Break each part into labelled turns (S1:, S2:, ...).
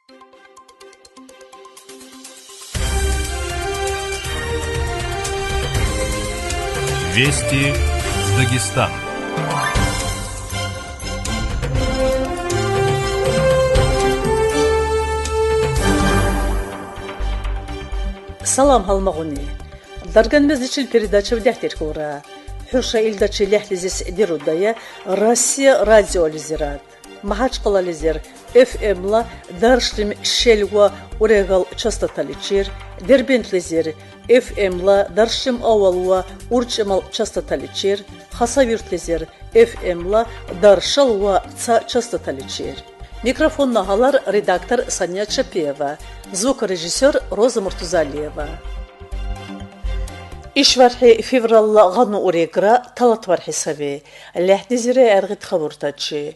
S1: Вести из Дагестана.
S2: Салам халмагуни. Дарганмездичил передача в Дяхтеркура. Хуша Ильдачи Ляхлизис Дирудая, Россия радиолизират. Махачкалализер FM-ла Даршлим Шельва Урегал частоталичир, Дербентлизер FM-ла Даршлим Авалва Урчемал частоталичир, Хасавиртлизер FM-ла Даршалва Ца частоталичир. Микрофон нагалар редактор Саня Чапева, звукорежиссер Роза Муртузалиева. إشوارحي فيفرال غنو أوريقرا تلاتوار حسابي اللي زيري أرغد خبرتاتشي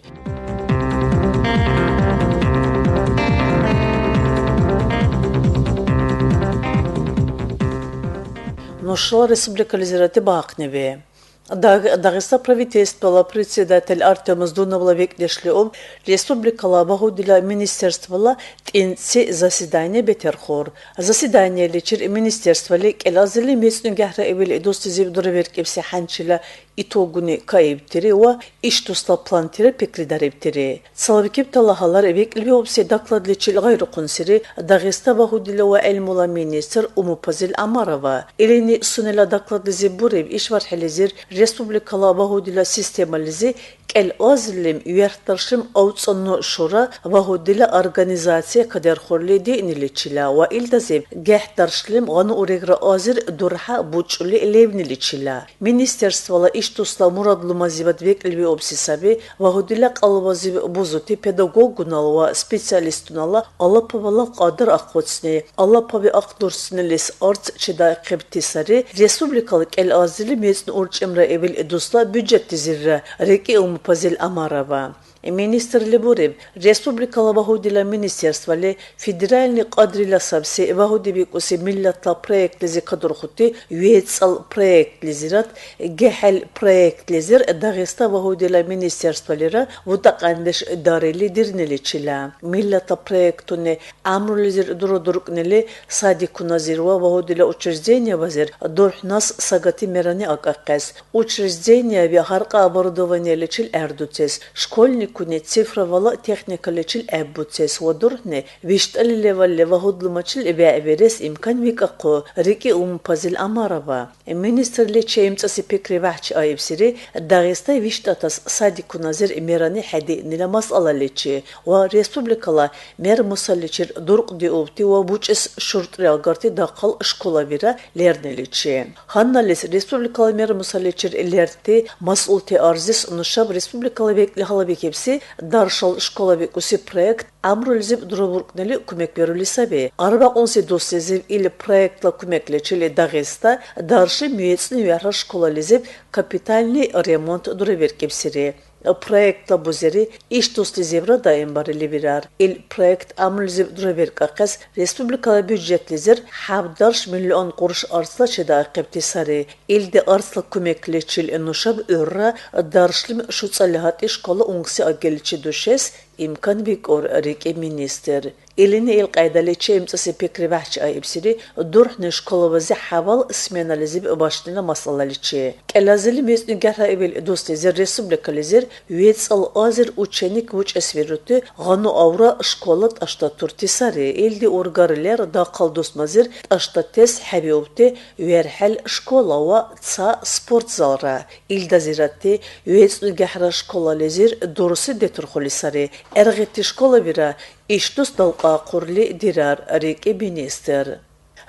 S2: نشر республика Лизирати Бахневе. Дагестан правительствовала председатель Артем Сдуновла векнешлеом республикала Багудила министерствовала тинци заседание Бетерхор. Заседание лечир министерства лек элазили местную гахра эвели достизив дурверкепси ханчила итогуни кайыптири ва иштусла плантири пекридариптири. Салавикеп талахалар веклви обсе докладличил гайру консири Дагестан Багудила ва эльмула министр Умупазил Амарова. Илини сунела докладлизи бурев ишвар хелизир Республикала Багудила системализи الأزلم يرترشم أوتصنو شورا وهودلا أورغانيزاسيا كدر خورليدي نيليتشلا وإلتزم جه ترشلم غنو أوريغرا أزر دورها بوچولي ليبنيليتشلا министерствола иштусла мурад лумазиват веклви обсисаби وهودلا قلوازي بوزوتي педагогуналва специалистунала аллапавала قادر أقوتسني аллапави أقدرسنلس أرت چدا قبتساري республикалык الأزلي ميزن أورچمرا эвел эдусла бюджет тизирра реки Пазил Амарова. Министр Лебурев, Республикала Багудила министерства ли федеральный кадрила сабси Багудибикуси миллатла проект лизи кадрухути юецал проект лизират гехел проект лизир Дагестан Багудила министерства лира вудакандеш дарили дирнеличила. Миллатла проектуне амру лизир дурудуркнели садику назирва Багудила учреждения вазир дурхнас сагати мерани акакес. Учреждения вихарка оборудования личил эрдуцес. Школьник كوني цифровала техника лечил эббуцес водурне виштали левалле вахудлумачил эбэберес имкан викаку рики Пазил Амарова министр лече имцаси пикри вахчи айбсири Дагестай виштатас садику назир эмерани хади нила масала лече ва республикала мер мусалличир дурк диопти ва бучес шуртри алгарти дакал школа вира лерне лече ханналис республикала мер мусалличир лерти масулти арзис нушаб республикала векли халабекепси Даршал школа векуси проект амрулизив дробуркнели кумек берулисаби. Арба 18 или проектла кумек лечили Дагеста дарши мюецни вяра школа лизив капитальный ремонт дроверкепсири. Проектла бузери иштусти евро даим барили вирар. Ил проект амрулизив дроверкакас республикала бюджет лизир хабдарш миллион куруш арсла чеда кептисари. Илде арсла кумек лечил энушаб урра даршлим шуцалихати школа унгси агеличи душес إمكان بيكور ريكي مينستر إليني القاعدة امتصي بكري بحش أيبسيري دورح نشكولا وزي حوال اسمينا لزيب باشتنا مصالة لچي كالازلي ميزن جرها إبل دوستي زي ريسوبليكا لزير ويتس الأزر وچنك وچ اسفيروتي غانو أورا شكولات أشتا تورتي ساري إلدي أورغارلير داقل دوست مزير أشتا تيس حبيوبتي ويرحل شكولا و تسا سبورت زالرا إلدا زيراتي ويتس نجحرا شكولا لزير دورسي ديترخولي ساري أرغتي شكولا بيرا إشتوس دلقا قرلي ديرار ريكي بينيستر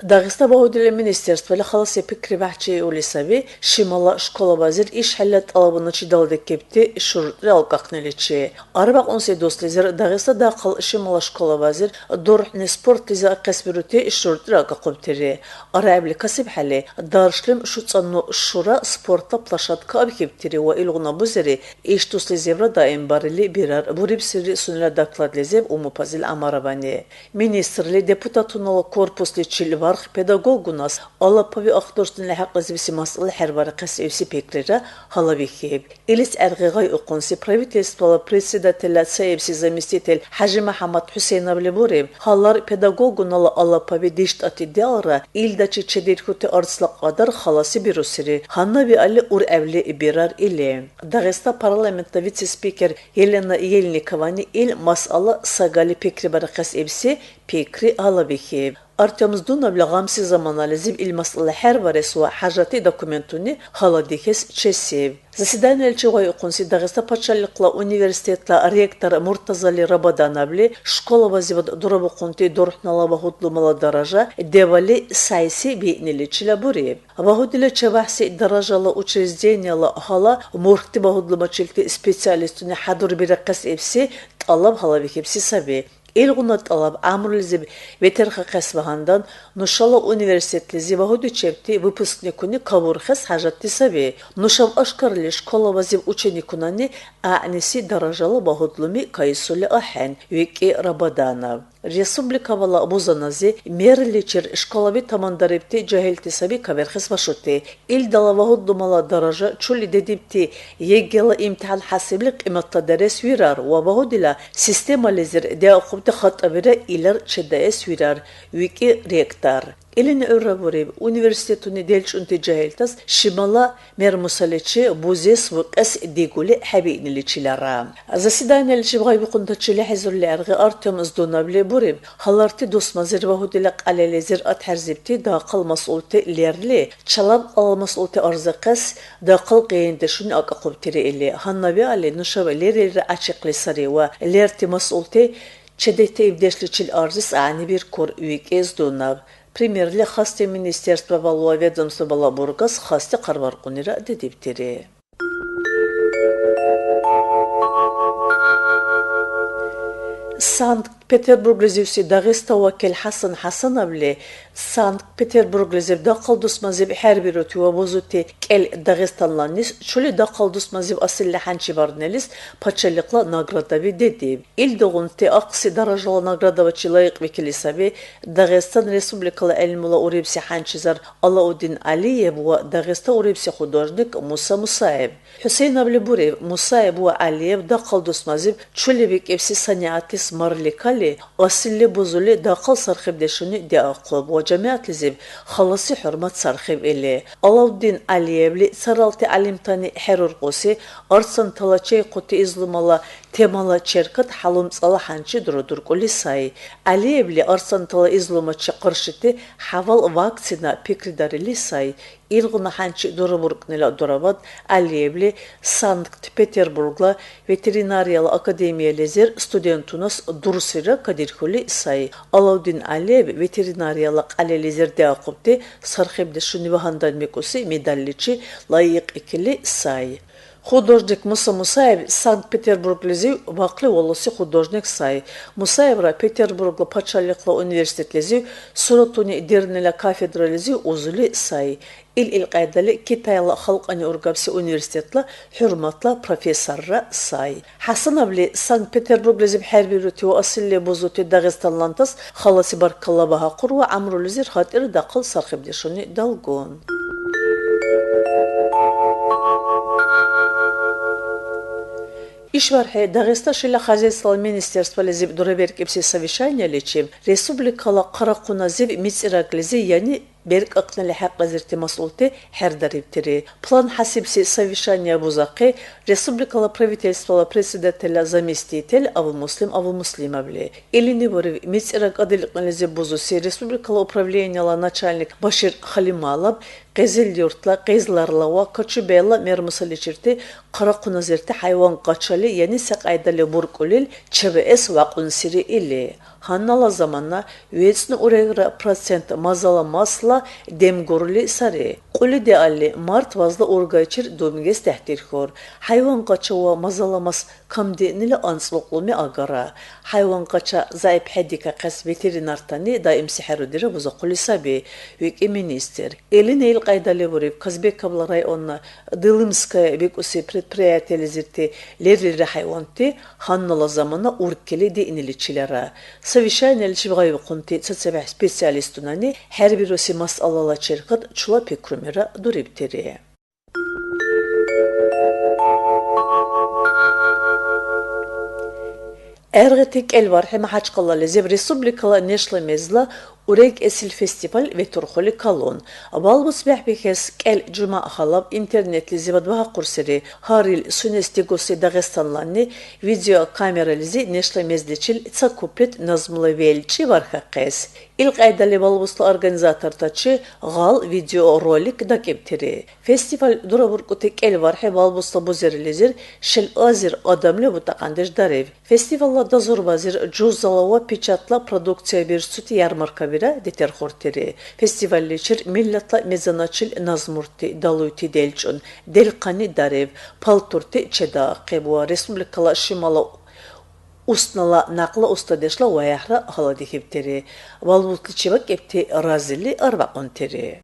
S2: Дагестан Багудила министерство خلاص يفكر بحكي ولسبي شمال شكل بازر إيش حلت طلبنا شيء دال كبتي شرط رالقنا لشيء 14 لزر داغستان داخل شمال شكل بازر دور نسبورت لزر قسمروتي شرط رالقبتري أرابل كسب حلي دارشلم شو تصنو الشورى سبورتا بلاشات كاب كبتري وإلغنا بزري إيش توصل زبرة دائم بارلي بيرار بوريب سري سنلا داخل لزب ومبازل أمارباني مينستر لي ديبوتاتون الكوربوس لتشيلوار арх педагогунас алапави ахторстун лахақазивси масъала хербарақас евси пекрера халавихеб. Илис аргигай уқунси правительствола председателя саевси заместитель Хажи Махамад Хусейн Аблебурев халар педагогунала алапави диштати диалра илдачи чедирхути арслақ адар халаси бирусири. Ханнави али ур эвли ибирар или. Дагеста парламентта вице-спикер Елена Ельниковани ил масъала сагали пекри барақас евси пекри халавихеб. Артем Сдунов лягамси заманализив ил масъала херваресуа хажати документуни халадихес чесев. Заседание лчевой укунси Дагеста пачалиқла университетла ректор Муртазали Рабаданавли школа вазивад дурабукунти дурхнала вахудлумала даража девали сайси бейниличила бури. Вахудили чавахси даражала учрежденияла хала мурхти вахудлумачилти специалистуни хадур бирақас эвси талаб халавихепси саби. Илгуна талаб амрулизиб ветерха қасвагандан Нушала университетлизи вахуди чепти выпускникуни кавурхас хажатти саби. Нушав ашкарли школа вазив ученикунани аъниси даражала вахудлуми кайсули ахен вики Рабаданов. Республика вала бузанази мерличер школави тамандарипти джахилти саби каверхас вашути. Ил дала вахудлумала даража чули дедипти егела имтихан хасибли қиматта дарес вирар ва вахудила система лизир деақубти хатабира илар чедаес вирар вики ректор. Илини Урабурев университетуни делчунти джахилтас шимала мермусаличи бузес вукас дигули хабиниличилара. Заседание лчибгай букунтачили хизурли арги Артем Сдунавли бурев халарти дусмазир вахудилак алелезир атхарзибти дақал мас'улти лерли чалаб ал мас'улти арзақас дақал қииндешуни акақубтири или ханнави али нушав лерери ачиқли сари ва лерти мас'улти чедете ивдешличил арзис ани бир кор уик Сдунав. Примерли хасти министерства валуа ведомства Балабургас хасти Карваркунира дедиптири. Санкт-Петербург лизивси Дагеста вакил Хасан Хасановли Санкт-Петербург лизив дақалдус мазив хербирути ва бузути кел Дагестанланис чули дақалдус мазив асилли ханчи барнелис пачалиқла наградави дедиб. Ил дугунти ақси даражала наградавачи лайық векилисави Дагестан Республикала эльмула урибси ханчизар Алаудин Алиев ва Дагеста урибси художник Муса Мусаев. Хусейн Аблебурев Мусаев ва Алиев дақалдус мазив чули викевси саниатис марликали асилли бузули дақал сархибдешуни диақуб جماعة لزيب خلصي حرمت صرخيب إلي Алаудин Алиевли саралти алимтани حرور قوسي أرسن تلاشي قوتي إزلوم الله темала черкат халум цала ханчи durdur коли сай. Алиевли أرسن تلا إزلومачи قرشتي حوال вакцина пикридарили сай. Илгуна ханчи дурабуркнила дуравад Алиевли Санкт-Петербургла ветеринарияла академиялезер студентунас дурсира кадирхули сай. Алаудин Алиев ветеринарияла алелезер деақубти сархибде шунивахандан мекуси медалличи лайық икили сай. Художник Муса Мусаев Санкт-Петербург лизив вақли волоси художник сай. Мусаевра Петербургла пачалиқла университет лизив суратуни дернила кафедра лизив узули сай. Ил қайдали Китайла халқани ургабси университетла хурматла профессорра сай. Хасановли Санкт-Петербург лизив хербирути ва асилли бузути Дагестанлантас халаси баркалла бахақур ва амру лизир хатир дақыл сархибдешуни далгон. Ишвархе Дагеста шила хозяйства министерства лизив дураверкипси совещания лечим республикала Каракуна зив мицирак лизи яни берк акнали хаққазирти мас'улти хердариптири. План хасибси совещания бузақи республикала правительствола председателя заместитель Аву Муслимовли. Илини ворив мицирак адилиқнализи бузуси республикала управленияла начальник Башир Халималов Qezil yurtla, qezlarla va Kochubela mermusalичirti Qaraquna zirti hayvan qaçali yani saqaydali burkulil çBS vaqunsiri ili. Hannala zamanna üyesini uregra procent mazala masla мезла демгорли сари. Қули деалли март вазла ургайчир домигес тәхтирхор. Хайван қачава мазаламас камденили анслуқлуми агара. Хайван қача заиб хедика қас ветеринартани даим сихарудира буза қули саби. Вики министр. Элин эйл қайдали буриб Казбекавла районна Дылымская бекуси предприятиялизирти лерри хайванти ханнала замана уркели дейниличилара. Совещанияличи бгайб қунти цацабах специалистунани her bir osi mas'alala çerkat çula pekrumera duribteri. Ergetik elvarhe mahaçkalla lezev Respublikala neşla mezla Urek esil festival ve turkholi kalon. Balbus behbekes kel cuma halab internetli zivadvaha kurseri haril sunestigosi Dağestanlanni video kameralizi neşla mezleçil tsa kuplet nazmula velçi var haqqes. İlk aydali balbuslu organizator taçı gal video rolik dakepteri. Festival duraburkutek elvarhe balbusla buzerilizir şel azir adamlı butaqandej darev. Festivalla dazurbazir cuzalava piçatla produksiya bir süti yarmarka deter horteri. Festivalleçir millatla mezanaçil nazmurti daluyti delçun delqani darev palturti çeda qebua Respublikala şimala ustnala naqla ustadeşla vayahra haladihibteri. Valbutli çivak epti razili arvaqonteri.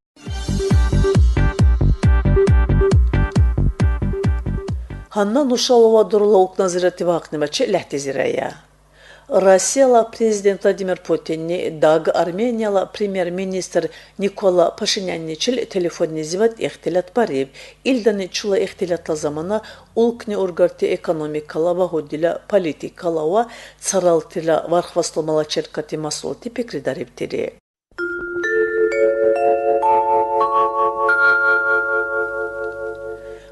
S2: Hanna Nuşalova durula uknazirati vaqnimaçı lehteziraya. Россияла президент Владимир Путинни даг Арменияла премьер-министр Никола Пашинянничил телефонни зиват ихтилат бариб. Илдани чула ихтилатла замана улкни ургарти экономикала вагудила политикала ва царалтила вархвастомала черкати масулти пикри дарибтири.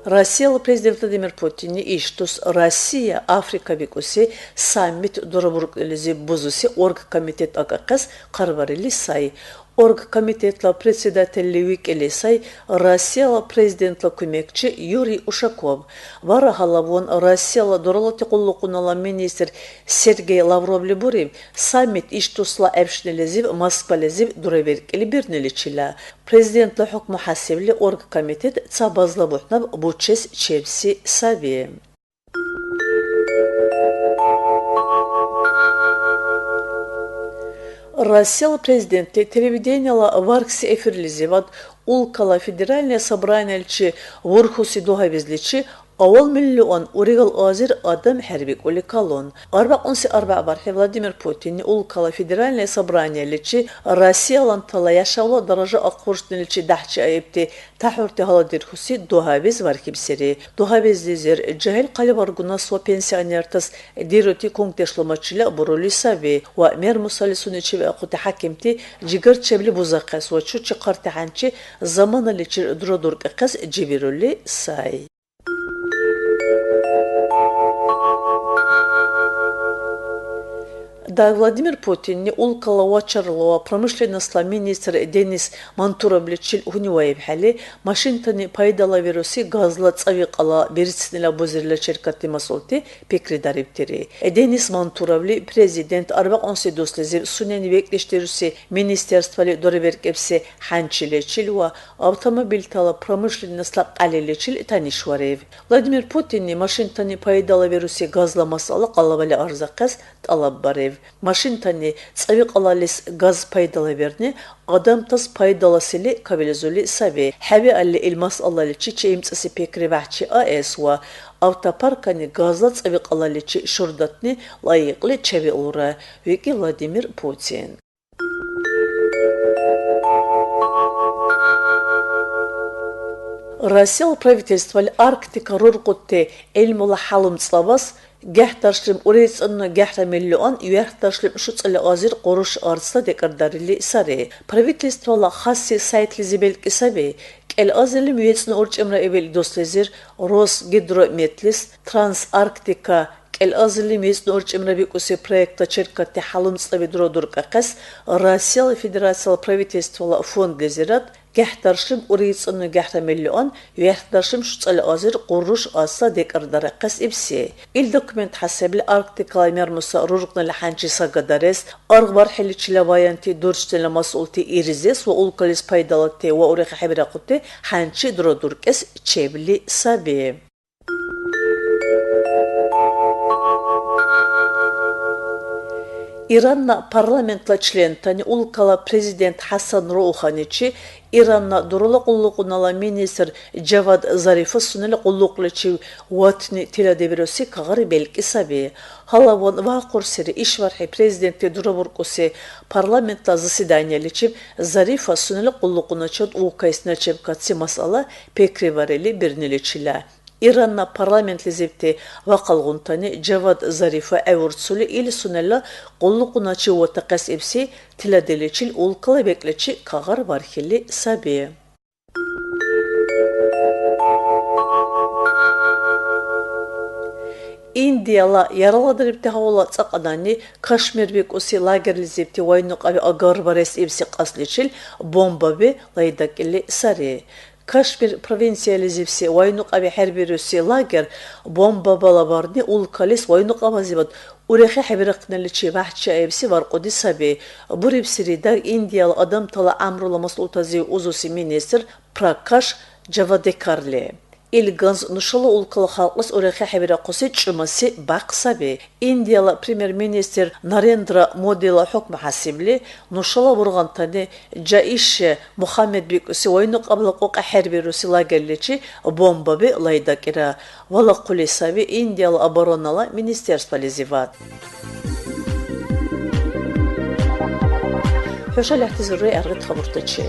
S2: Россияла президент Владимир Путинни иштус Россия Африка бекуси саммит дурабурглизи бузуси оргкомитет акакас карварили сай. Оргкомитетла председателли викели сай Россияла президентла көмекчи Юрий Ушаков. Вара халавон Россияла дуралати куллукунала министр Сергей Лавровли бурим саммит иштусла эпшнелезив Москвалезив дураверкели бирнеличила. Президентла хукму хасивли оргкомитет цабазла бухнаб бучес чепси саби. Россия президенты телевидениала варкси эфирлизиват улкала федеральное собрание лчи ворхуси дугавизличи Awal milyon urigal azir adam herbik uli kalon. Arba barhe Vladimir Putin ulkala federalne sabraniyeliçi Россия lantala yaşavla daraja akkurşniliçi dahçı ayıpti tahurti haladir husi duhaviz var kibseri. Duhavizlizir cahil kalibarguna so pensionertas diroti kongteşlamaçıyla buruli savi ve mer musalisuniçi ve akuti hakimti cigar çebli buzaqas ve çu çıkartı hançı zamanaliçi duradur qas cibiruli say. Да, Владимир Путин улкала вачарлова промышленностла министр Денис Мантуровличил гуниваев хали машинтани пайдала вируси газла цавиқала берицнила бузирла черкати масолти пекри дарибтири. Денис Мантуровли президент арбақ онси дослезив сунени веклештируси министерствали дореверкепси ханчилечил ва автомобильтала промышленностла қалилечил танишварев. Владимир Путин машинтани пайдала вируси газла масала қалавали арзақас талаббарев. Машинтани цавиқалалис газ пайдалаверни адамтас пайдаласили кавилизули сави хави алли илмас аллаличи чеимцаси пекри вахчи АЭС ва автопаркани газла цавиқалаличи шурдатни лайиқли чеви улра вики Владимир Путин. Россия правительство Арктика руркутте эльмула халум цлавас гехтаршлим урейцанна гехта миллион юехтаршлим шуцали азир qoruş arsa dekardarili sare. Правительство ла хасси сайтли зибелки саби kel azili müyetsini orçemra eveli doslezir Rosgidrometlис Transarktika kel azili müyetsini orçemra bikusi проекта черкати халум цлави дуродур какас Россия Федерация правительство ла фонд лезират Gehtarşım uritsunu gehtamillion yehtarşım şutsal azir quruş asa dekardara qas ibsi. Il dokument hasabli Arktika mermusa rurukna lahanchi sagadares argbar helichila vayanti durstela masulti irizes ve ulkalis paydalakte ve ureqa hibraqutte hanchi drodurkes çevli sabi. İran'la parlamentla çlentani ulkala prezident Hasan Rouhaniçi İran'la durula qulluqunala minister Javad Zarif'a sunili qulluqliçi vatni tiladevirosi kağır belki sabi. Halavon vaqur siri işvarhi prezidenti duraburkusi parlamentla zasidanyaliçi Zarif'a sunili qulluqunaçad uqaysna çepkatsi masala pekri vareli birniliçila. İran'la parlamentli zibti vaqalğuntani Javad Zarif'a evurtsuli il sunella qulluqunaçı ve taqas ibsi tiladeliçil ulqala bekleçi kağar varhili sabi. Indiyala yaraladırıpti havola tsaqadani Kaşmirbek osi lagerli zibti vaynuq abi agar vares ibsi qasliçil bombabi laydakili sari. Kaşmir provinsiyali zivsi vaynuq abi herbirusi lager bomba balabarni ulkalis vaynuq amazibat urexe hebiraqnaliçi vahçı evsi var qodi sabi. Buribsiri dar Indiyalı adam tala amrula maslutazi uzusi minister Prakash Javadekarli. İlgans nuşalı ulkalı halqız urexe hebiraqosi çımasi baqsabi. Indiyalı Premier Minister Narendra Modi-la hukmu hasibli nuşalı vurğantani Jaish Muhammed Bikusi vaynuq ablaquqa herbirusi lagerliçi bombabi laydakira. Vala qulisabi Indiyalı Abaronala Ministerstva lizivat. Hoşa lahtizirri ergit xaburtaçi.